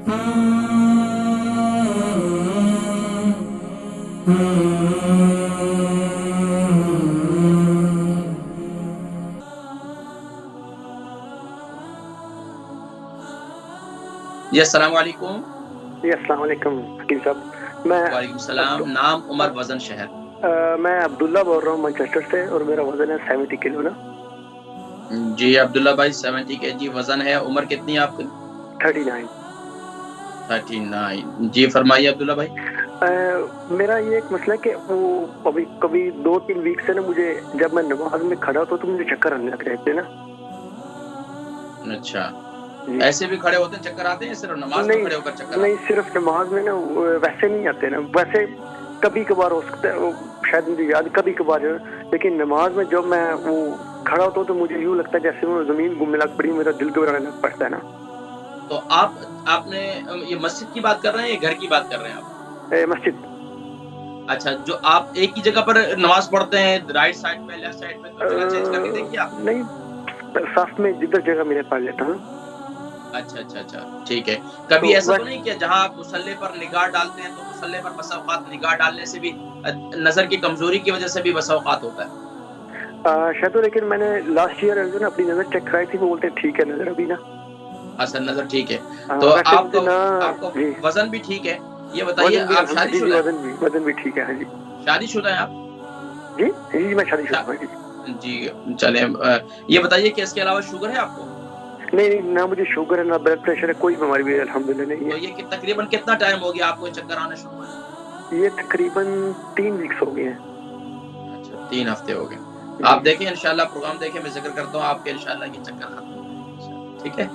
جی السلام علیکم. جی السلام علیکم حکیم صاحب. میں وعلیکم السلام. نام عمر وزن شہر. میں عبداللہ بول رہا ہوں مانچسٹر سے اور میرا وزن ہے 70 کلو نا. جی عبداللہ بھائی 70 kg وزن ہے. عمر کتنی ہے آپ کی؟ 39. 39. جی فرمائیے عبداللہ بھائی. میرا یہ ایک مسئلہ ہے کہ وہ کبھی 2-3 ویک سے نا مجھے جب میں نماز میں کھڑا ہوتا تو مجھے چکر آنے لگ رہے تھے نا. اچھا ایسے بھی کھڑے ہوتے ہیں چکر آتے ہیں؟ صرف نماز میں کھڑے ہو کر چکر؟ نہیں صرف نماز میں نا ویسے نہیں آتے نا. ویسے کبھی کبھار ہو سکتا ہے شاید مجھے یاد کبھی کبھار، لیکن نماز میں جب میں وہ کھڑا ہوتا ہوں تو مجھے یوں لگتا ہے جیسے وہ زمین گھومنے لگ پڑی، میرا دل گھبرانے لگ پڑتا ہے نا. تو آپ نے یہ مسجد کی بات کر رہے ہیں یا گھر کی بات کر رہے ہیں آپ؟ مسجد. اچھا جو آپ ایک ہی جگہ پر نماز پڑھتے ہیں رائٹ سائڈ پہ لیفٹ سائڈ پہ، تو جگہ چینج کر کے دیکھیے آپ. نہیں صف میں جدھر جگہ میرے پڑھ لیتا ہوں. اچھا ٹھیک ہے. کبھی ایسا تو نہیں کہ جہاں آپ مصلی پر نگاہ ڈالتے ہیں تو مصلی پر بسا اوقات نگاہ ڈالنے سے بھی نظر کی کمزوری کی وجہ سے بھی بسا اوقات ہوتا ہے؟ شاید، لیکن میں نے لاسٹ ایئر اپنی نظر چیک کرائی تھی، وہ بولتے ہیں ٹھیک ہے نظر ابھی نا. اچھا نظر ٹھیک ہے. تو آپ کا وزن بھی ٹھیک ہے. یہ بتائیے آپ شادی شدہ ہیں؟ وزن بھی ٹھیک ہے. ہاں جی. شادی شدہ ہیں آپ؟ جی میں شادی شدہ ہوں. جی چلیں یہ بتائیے کہ اس کے علاوہ شوگر ہے آپ کو؟ نہیں نہ مجھے شوگر ہے نہ بلڈ پریشر ہے، کوئی بیماری بھی الحمدللہ نہیں ہے. تو یہ تقریباً کتنا ٹائم ہو گیا آپ کو چکر آنا شروع ہوئے؟ یہ تقریباً 3 ویکس ہو گئے ہیں. اچھا 3 ہفتے ہو گئے. آپ دیکھیں انشاءاللہ پروگرام دیکھیں، میں ذکر کرتا ہوں آپ کے انشاءاللہ یہ چکر ختم ہو جائیں گے. ٹھیک ہے.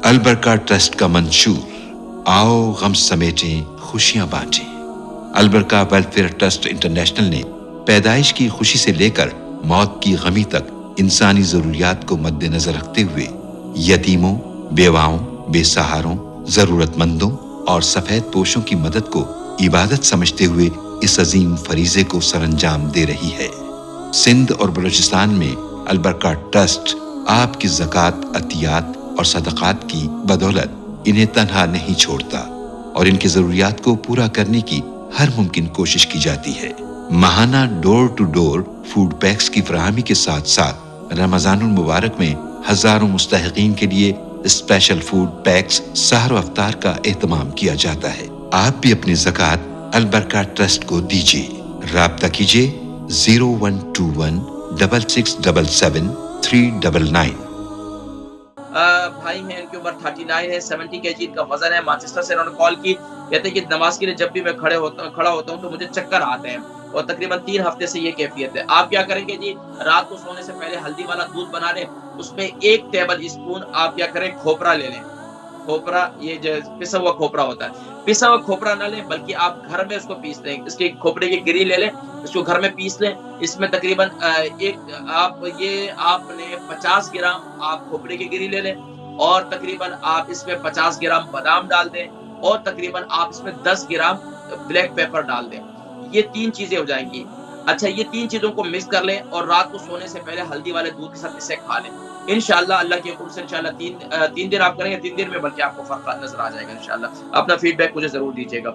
البرکہ ٹرسٹ کا منشور آؤ غم سمیٹیں خوشیاں بانٹیں. البرکہ ویلفیئر ٹرسٹ انٹرنیشنل نے پیدائش کی خوشی سے لے کر موت کی غمی تک انسانی ضروریات کو مد نظر رکھتے ہوئے یتیموں، بیواؤں، بے سہاروں، ضرورت مندوں اور سفید پوشوں کی مدد کو عبادت سمجھتے ہوئے اس عظیم فریضے کو سر انجام دے رہی ہے. سندھ اور بلوچستان میں البرکہ ٹرسٹ آپ کی زکوٰۃ، عطیات اور صدقات کی بدولت انہیں تنہا نہیں چھوڑتا اور ان کی ضروریات کو پورا کرنے کی ہر ممکن کوشش کی جاتی ہے. ماہانہ ڈور ٹو ڈور فوڈ پیکس کی فراہمی کے ساتھ ساتھ رمضان المبارک میں ہزاروں مستحقین کے لیے اسپیشل فوڈ پیکس سحر و افطار کا اہتمام کیا جاتا ہے. آپ بھی اپنی زکوٰۃ البرکہ ٹرسٹ کو دیجیے. رابطہ کیجیے 0121 6677 399. بھائی ہیں، ان کی عمر 39 ہے، 70 kg کا وزن ہے. مانچسٹر سے انہوں نے کال کی. کہتے ہیں کہ نماز کے لیے جب بھی میں کھڑا ہوتا ہوں تو مجھے چکر آتے ہیں اور تقریباً 3 ہفتے سے یہ کیفیت ہے. آپ کیا کریں گے جی؟ رات کو سونے سے پہلے ہلدی والا دودھ بنا لیں، اس میں 1 ٹیبل اسپون آپ کیا کریں کھوپرا لے لیں. کھوپرا یہ جو پسا ہوا کھوپرا ہوتا ہے، پسا ہوا کھوپرا نہ لیں بلکہ آپ گھر میں اس کو پیس لیں. اس کی کھوپرے کی گری لے لیں، اس کو گھر میں پیس لیں. اس میں تقریباً آپ نے 50 گرام آپ کھوپرے کی گری لے لیں اور تقریباً آپ اس میں 50 گرام بادام ڈال دیں اور تقریباً آپ اس میں 10 گرام بلیک پیپر ڈال دیں. یہ 3 چیزیں ہو جائیں گی. اچھا یہ 3 چیزوں کو مکس کر لیں اور رات کو سونے سے پہلے ہلدی والے دودھ کے ساتھ اسے کھا لیں. انشاءاللہ اللہ کے حکم سے انشاءاللہ 3 دن آپ کریں گے، 3 دن میں بلکہ آپ کو فرق نظر آ جائے گا. انشاءاللہ اپنا فیڈ بیک مجھے ضرور دیجیے گا.